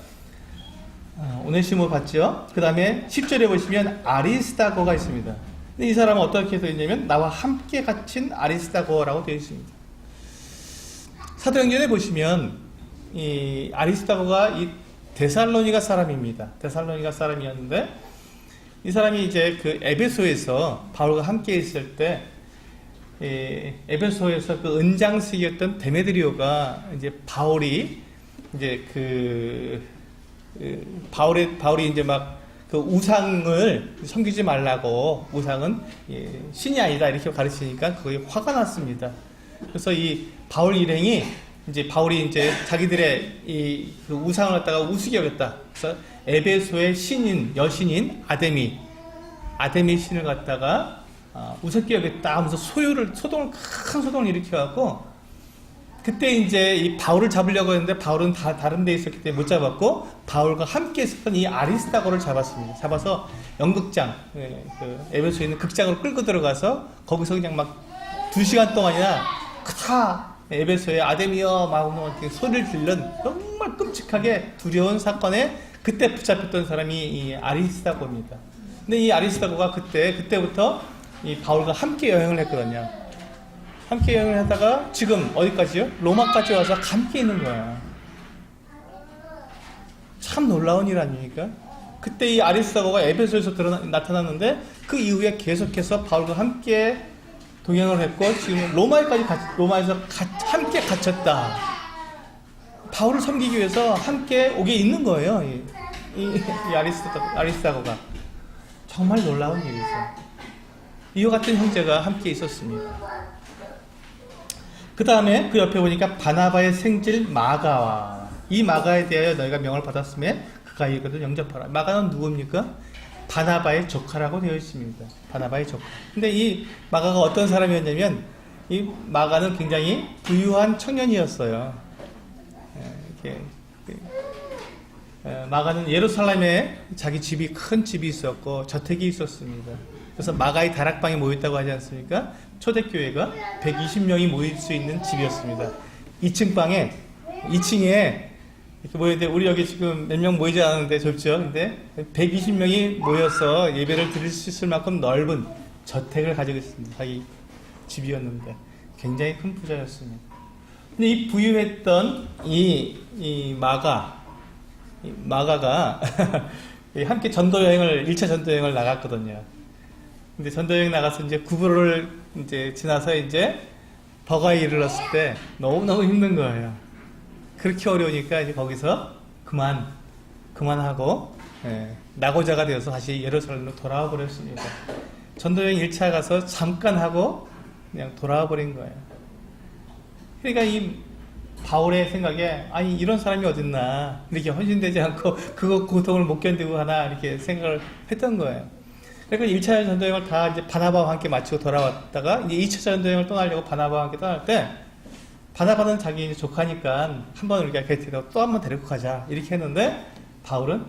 오네시모 봤죠? 그 다음에 10절에 보시면 아리스다고가 있습니다. 근데 이 사람은 어떻게 되어 있냐면 나와 함께 갇힌 아리스다고라고 되어 있습니다. 사도행전에 보시면 이 아리스다고가 이 데살로니가 사람입니다. 데살로니가 사람이었는데, 이 사람이 이제 그 에베소에서 바울과 함께 있을 때, 에베소에서 그 은장식이었던 데메드리오가 이제 바울이 이제 막 그 우상을 섬기지 말라고, 우상은 신이 아니다 이렇게 가르치니까 그게 화가 났습니다. 그래서 이 바울 일행이 바울이 이제 자기들의 그 우상을 갖다가 우습게 여겼다. 그래서 에베소의 여신인 아데미 신을 갖다가 우습게 여겼다 하면서 큰 소동을 일으켜갖고, 그때 이제 이 바울을 잡으려고 했는데 바울은 다른 데 있었기 때문에 못 잡았고, 바울과 함께 있었던 이 아리스다고를 잡았습니다. 잡아서 연극장, 그 에베소에 있는 극장으로 끌고 들어가서 거기서 그냥 막 2시간 동안이나 다 에베소의 아데미여 막 소리를 질른 정말 끔찍하게 두려운 사건에 그때 붙잡혔던 사람이 이 아리스다고입니다. 근데 이 아리스다고가 그때부터 이 바울과 함께 여행을 했거든요. 함께 여행을 하다가 지금 어디까지요? 로마까지 와서 함께 있는 거야. 참 놀라운 일 아닙니까? 그때 이 아리스다고가 에베소에서 나타났는데 그 이후에 계속해서 바울과 함께 동행을 했고, 지금 로마에서 함께 갇혔다. 바울을 섬기기 위해서 함께 오게 있는 거예요. 이 아리스다고가. 정말 놀라운 일이죠. 이와 같은 형제가 함께 있었습니다. 그 다음에 그 옆에 보니까 바나바의 생질 마가와, 이 마가에 대하여 너희가 명을 받았음에 그가 이거를 영접하라. 마가는 누굽니까? 바나바의 조카라고 되어 있습니다. 바나바의 조카. 근데 이 마가가 어떤 사람이었냐면, 이 마가는 굉장히 부유한 청년이었어요. 마가는 예루살렘에 자기 집이 큰 집이 있었고 저택이 있었습니다. 그래서 마가의 다락방에 모였다고 하지 않습니까? 초대교회가 120명이 모일 수 있는 집이었습니다. 2층 방에 2층에 이렇게 모였는데 우리 여기 지금 몇 명 모이지 않았는데 좁죠? 근데 120명이 모여서 예배를 드릴 수 있을 만큼 넓은 저택을 가지고 있습니다. 자기 집이었는데 굉장히 큰 부자였습니다. 근데 이 부유했던 이 마가가 함께 전도 여행을 1차 전도 여행을 나갔거든요. 근데 전도 여행 나가서 이제 구부를 이제 지나서 이제 버가에 이르렀을 때 너무너무 힘든 거예요. 그렇게 어려우니까 이제 거기서 그만하고 낙오자가 되어서 다시 예루살렘으로 돌아와 버렸습니다. 전도여행 1차 가서 잠깐 하고 그냥 돌아와 버린 거예요. 그러니까 이 바울의 생각에 아니 이런 사람이 어딨나 이렇게 헌신되지 않고 그거 고통을 못 견디고 하나 이렇게 생각을 했던 거예요. 그러니까 1차 전도여행을 다 이제 바나바와 함께 마치고 돌아왔다가 이제 2차 전도여행을 떠나려고 바나바와 함께 떠날 때 바나바는 자기 조카니까 한번 우리가 곁에다 또 한 번 데리고 가자 이렇게 했는데 바울은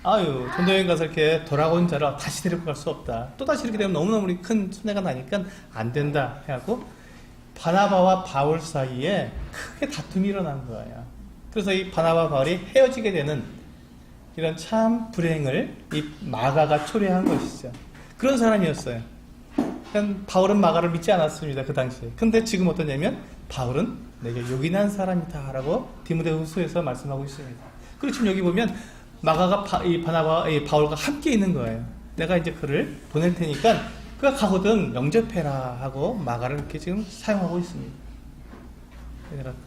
아유 전도여행 가서 이렇게 돌아온 자를 다시 데리고 갈 수 없다. 또 다시 이렇게 되면 너무너무 큰 손해가 나니까 안 된다 해갖고 바나바와 바울 사이에 크게 다툼이 일어난 거예요. 그래서 이 바나바 바울이 헤어지게 되는 이런 참 불행을 이 마가가 초래한 것이죠. 그런 사람이었어요. 바울은 마가를 믿지 않았습니다. 그 당시에. 근데 지금 어떠냐면 바울은 내게 요긴한 사람이다 라고 디모데후서에서 말씀하고 있습니다. 그리고 지금 여기 보면 마가가 바울과 함께 있는 거예요. 내가 이제 그를 보낼 테니까 그가 가거든 영접해라 하고 마가를 이렇게 지금 사용하고 있습니다.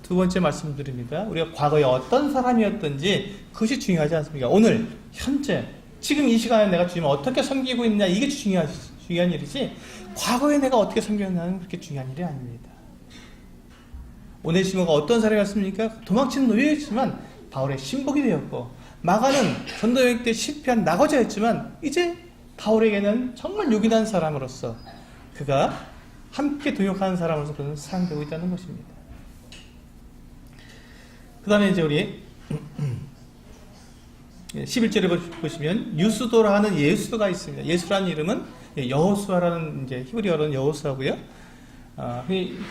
두 번째 말씀드립니다. 우리가 과거에 어떤 사람이었든지 그것이 중요하지 않습니까? 오늘 현재 지금 이 시간에 내가 주님을 어떻게 섬기고 있느냐 이게 중요한 일이지 과거에 내가 어떻게 섬겼느냐는 그렇게 중요한 일이 아닙니다. 오네시모가 어떤 사람이었습니까? 도망치는 노예였지만 바울의 신복이 되었고 마가는 전도여행 때 실패한 낙오자였지만 이제 바울에게는 정말 요긴한 사람으로서 그가 함께 동역하는 사람으로서 그는 사용되고 있다는 것입니다. 그 다음에 이제 우리 11절에 보시면 유스도라 하는 예수가 있습니다. 예수라는 이름은 여호수아라는 이제 히브리어로는 여호수아고요.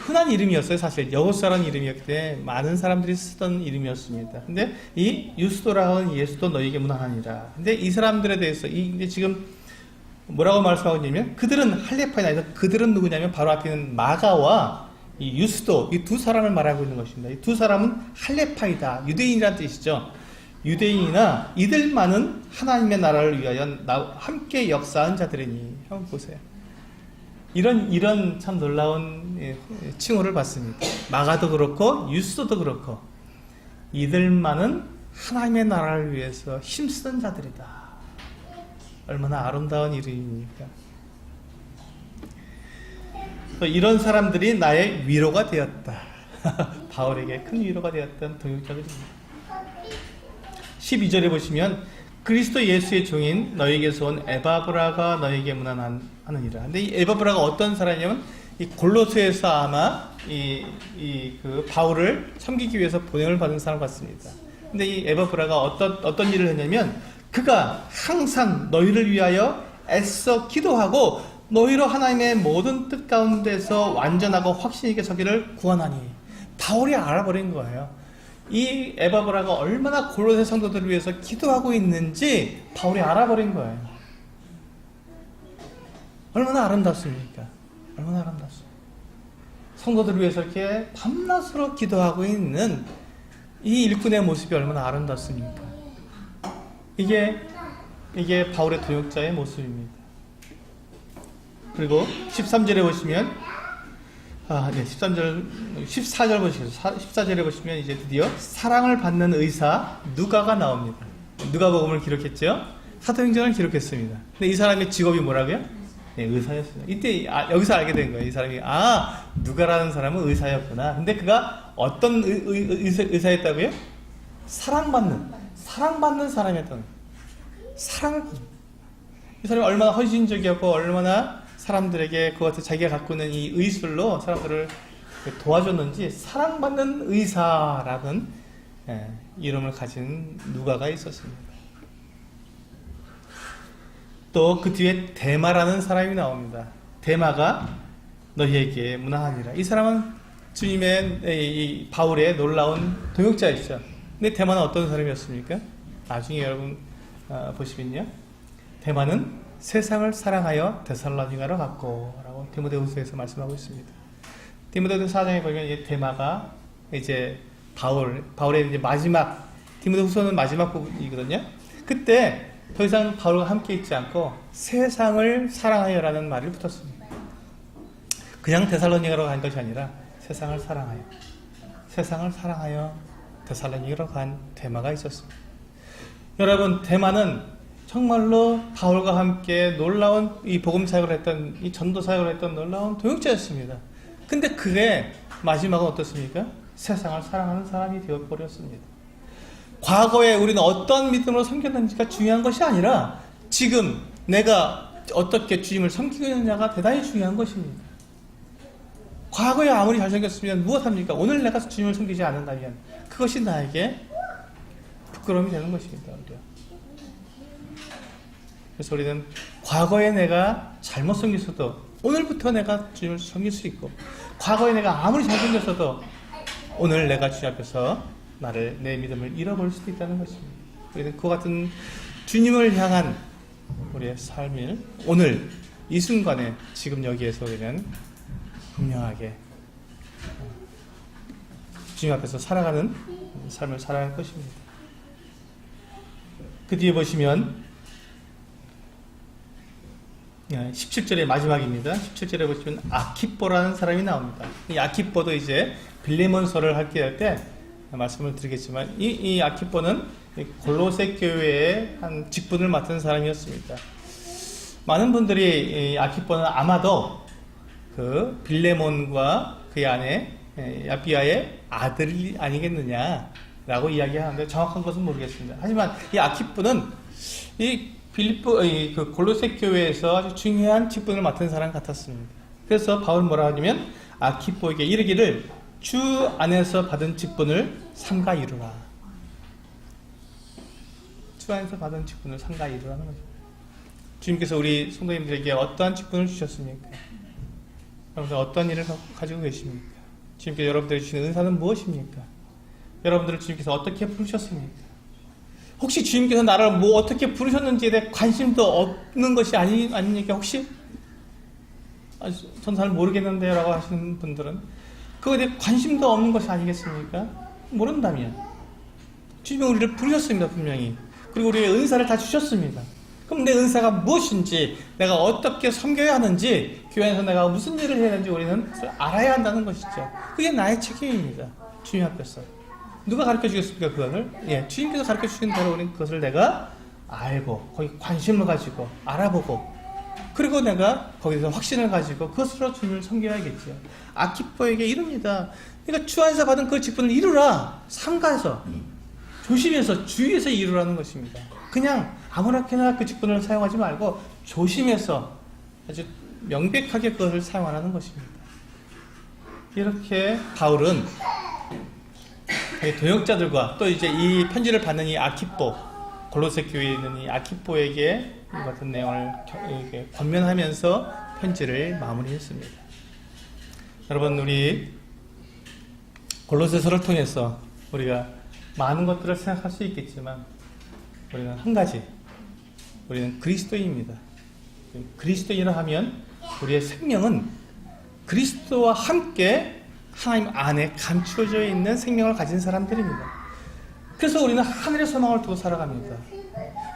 흔한 이름이었어요. 사실 여호수아라는 이름이었기 때문에 많은 사람들이 쓰던 이름이었습니다. 근데 이 유스도라 하는 예수도 너희에게 무난하니라. 근데 이 사람들에 대해서 이제 지금 뭐라고 말씀하고 있냐면 그들은 할레파이다. 아니라 그들은 누구냐면 바로 앞에 있는 마가와 이 유스도 이 두 사람을 말하고 있는 것입니다. 이 두 사람은 할레파이다. 유대인이란 뜻이죠. 유대인이나 이들만은 하나님의 나라를 위하여 함께 역사한 자들이니. 한번 보세요. 이런 참 놀라운 칭호를 받습니다. 마가도 그렇고 유스도도 그렇고 이들만은 하나님의 나라를 위해서 힘쓰던 자들이다. 얼마나 아름다운 이름입니까? 이런 사람들이 나의 위로가 되었다. 바울에게 큰 위로가 되었던 동역자들입니다. 12절에 보시면 그리스도 예수의 종인 너에게서 온 에바브라가 너에게 무난하느니라. 근데 이 에바브라가 어떤 사람이냐면 이 골로새에서 아마 그 바울을 섬기기 위해서 보냄을 받은 사람 같습니다. 근데 이 에바브라가 어떤 일을 했냐면 그가 항상 너희를 위하여 애써 기도하고 너희로 하나님의 모든 뜻 가운데서 완전하고 확신 있게 서기를 구하나니. 바울이 알아버린 거예요. 이 에바브라가 얼마나 골로새 성도들을 위해서 기도하고 있는지 바울이 알아버린 거예요. 얼마나 아름답습니까? 얼마나 아름답습니까? 성도들을 위해서 이렇게 밤낮으로 기도하고 있는 이 일꾼의 모습이 얼마나 아름답습니까? 이게 바울의 동역자의 모습입니다. 그리고 13절에 보시면 14절 보시죠. 14절에 보시면 이제 드디어 사랑을 받는 의사 누가가 나옵니다. 누가복음을 기록했죠. 사도행전을 기록했습니다. 근데 이 사람의 직업이 뭐라고요? 네, 의사였어요. 이때 여기서 알게 된 거예요. 이 사람이 누가라는 사람은 의사였구나. 근데 그가 어떤 의사였다고요? 사랑받는 사람이었던 거예요. 이 사람이 얼마나 헌신적이었고 얼마나 사람들에게 그것을 자기가 갖고 있는 이 의술로 사람들을 도와줬는지 사랑받는 의사라는 이름을 가진 누가가 있었습니다. 또 그 뒤에 데마라는 사람이 나옵니다. 데마가 너희에게 무난하니라. 이 사람은 주님의 이 바울의 놀라운 동역자였죠. 근데 데마는 어떤 사람이었습니까? 나중에 여러분 보시면요, 데마는 세상을 사랑하여 데살로니가로 갔고 라고 디모데후서에서 말씀하고 있습니다. 디모데후서 4장에 보면 이 데마가 이제 바울의 이제 마지막, 디모데후서는 마지막 부분이거든요. 그때 더 이상 바울과 함께 있지 않고 세상을 사랑하여라는 말을 붙였습니다. 그냥 데살로니가로 간 것이 아니라 세상을 사랑하여 데살로니가로 간 데마가 있었습니다. 여러분, 데마는 정말로 바울과 함께 놀라운 이 복음 사역을 했던, 이 전도 사역을 했던 놀라운 동역자였습니다. 근데 그의 마지막은 어떻습니까? 세상을 사랑하는 사람이 되어버렸습니다. 과거에 우리는 어떤 믿음으로 섬겼는지가 중요한 것이 아니라 지금 내가 어떻게 주님을 섬기고 있느냐가 대단히 중요한 것입니다. 과거에 아무리 잘 섬겼으면 무엇합니까? 오늘 내가 주님을 섬기지 않는다면 그것이 나에게 부끄러움이 되는 것입니다. 그래서 우리는 과거에 내가 잘못 섬겼어도 오늘부터 내가 주님을 섬길 수 있고, 과거에 내가 아무리 잘 섬겼어도 오늘 내가 주님 앞에서 내 믿음을 잃어버릴 수도 있다는 것입니다. 우리는 그와 같은 주님을 향한 우리의 삶을 오늘 이 순간에 지금 여기에서 우리는 분명하게 주님 앞에서 살아가는 삶을 살아갈 것입니다. 그 뒤에 보시면 17절의 마지막입니다. 17절에 보시면 아키뽀라는 사람이 나옵니다. 이 아키뽀도 이제 빌레몬서를 할게 할 때 말씀을 드리겠지만 이 아키뽀는 골로새 교회의 한 직분을 맡은 사람이었습니다. 많은 분들이 이 아키뽀는 아마도 그 빌레몬과 그의 아내 야비아의 아들이 아니겠느냐라고 이야기하는데 정확한 것은 모르겠습니다. 하지만 이 아키뽀는 그 골로새 교회에서 아주 중요한 직분을 맡은 사람 같았습니다. 그래서 바울 뭐라 하냐면 아키뽀에게 이르기를 주 안에서 받은 직분을 삼가 이루라. 주 안에서 받은 직분을 삼가 이루라는 거죠. 주님께서 우리 성도님들에게 어떠한 직분을 주셨습니까? 여러분들 어떤 일을 가지고 계십니까? 주님께서 여러분들에게 주신 은사는 무엇입니까? 여러분들을 주님께서 어떻게 부르셨습니까? 혹시 주님께서 나를 뭐 어떻게 부르셨는지에 대해 관심도 없는 것이 아니니까 혹시 전 잘 모르겠는데 라고 하시는 분들은 그거에 대해 관심도 없는 것이 아니겠습니까? 모른다면 주님이 우리를 부르셨습니다. 분명히. 그리고 우리의 은사를 다 주셨습니다. 그럼 내 은사가 무엇인지, 내가 어떻게 섬겨야 하는지, 교회 안에서 내가 무슨 일을 해야 하는지 우리는 알아야 한다는 것이죠. 그게 나의 책임입니다. 주님 앞에서. 누가 가르쳐 주겠습니까? 그거를? 주님께서 가르쳐 주신 대로 우리는 그것을 내가 알고 거기 관심을 가지고 알아보고, 그리고 내가 거기서 확신을 가지고 그것으로 주님을 섬겨야겠죠. 아키포에게 이릅니다. 그러니까 주 안에서 받은 그 직분을 이루라. 삼가해서, 조심해서, 주의해서 이루라는 것입니다. 그냥 아무렇게나 그 직분을 사용하지 말고 조심해서 아주 명백하게 그것을 사용하라는 것입니다. 이렇게 바울은 도역자들과 또 이제 이 편지를 받는 이 아키포, 골로새 교회에 있는 이 아키포에게 이 같은 내용을 권면하면서 편지를 마무리했습니다. 여러분, 우리 골로새서를 통해서 우리가 많은 것들을 생각할 수 있겠지만 우리는 한 가지, 우리는 그리스도인입니다. 그리스도인이라 하면 우리의 생명은 그리스도와 함께 하나님 안에 감추어져 있는 생명을 가진 사람들입니다. 그래서 우리는 하늘의 소망을 두고 살아갑니다.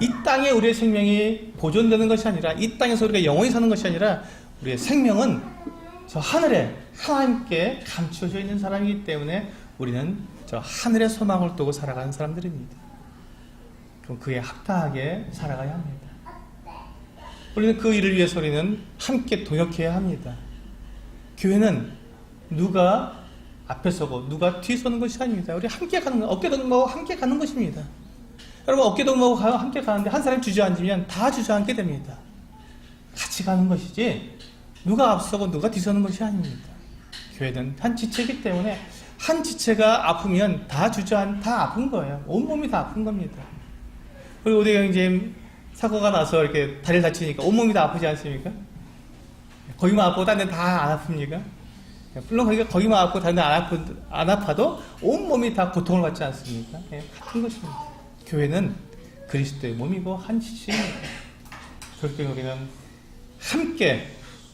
이 땅에 우리의 생명이 보존되는 것이 아니라, 이 땅에서 우리가 영원히 사는 것이 아니라, 우리의 생명은 저 하늘에 하나님께 감추어져 있는 사람이기 때문에 우리는 저 하늘의 소망을 두고 살아가는 사람들입니다. 그럼 그에 합당하게 살아가야 합니다. 우리는 그 일을 위해서 우리는 함께 동역해야 합니다. 교회는 누가 앞에 서고 누가 뒤에 서는 것이 아닙니다. 우리 함께 가는 거, 어깨 동무하고 함께 가는 것입니다. 여러분, 어깨 동무하고 함께 가는데 한 사람이 주저앉으면 다 주저앉게 됩니다. 같이 가는 것이지 누가 앞서고 누가 뒤서는 것이 아닙니다. 교회는 한 지체이기 때문에 한 지체가 아프면 다 주저앉, 다 아픈 거예요. 온몸이 다 아픈 겁니다. 그리고 우리 형님 사고가 나서 이렇게 다리를 다치니까 온몸이 다 아프지 않습니까? 거기만 아프고 다른 데는 다 안 아픕니까? 물론 거기만 아프고 다른 데는 안 아파도 온몸이 다 고통을 받지 않습니까? 예, 같은 것입니다. 교회는 그리스도의 몸이고 한 지체입니다. 그렇게 우리는 함께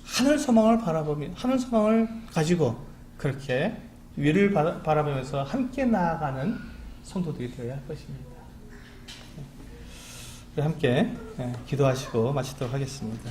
하늘 소망을 바라보며 하늘 소망을 가지고 그렇게 위를 바라보면서 함께 나아가는 성도들이 되어야 할 것입니다. 함께 기도하시고 마치도록 하겠습니다.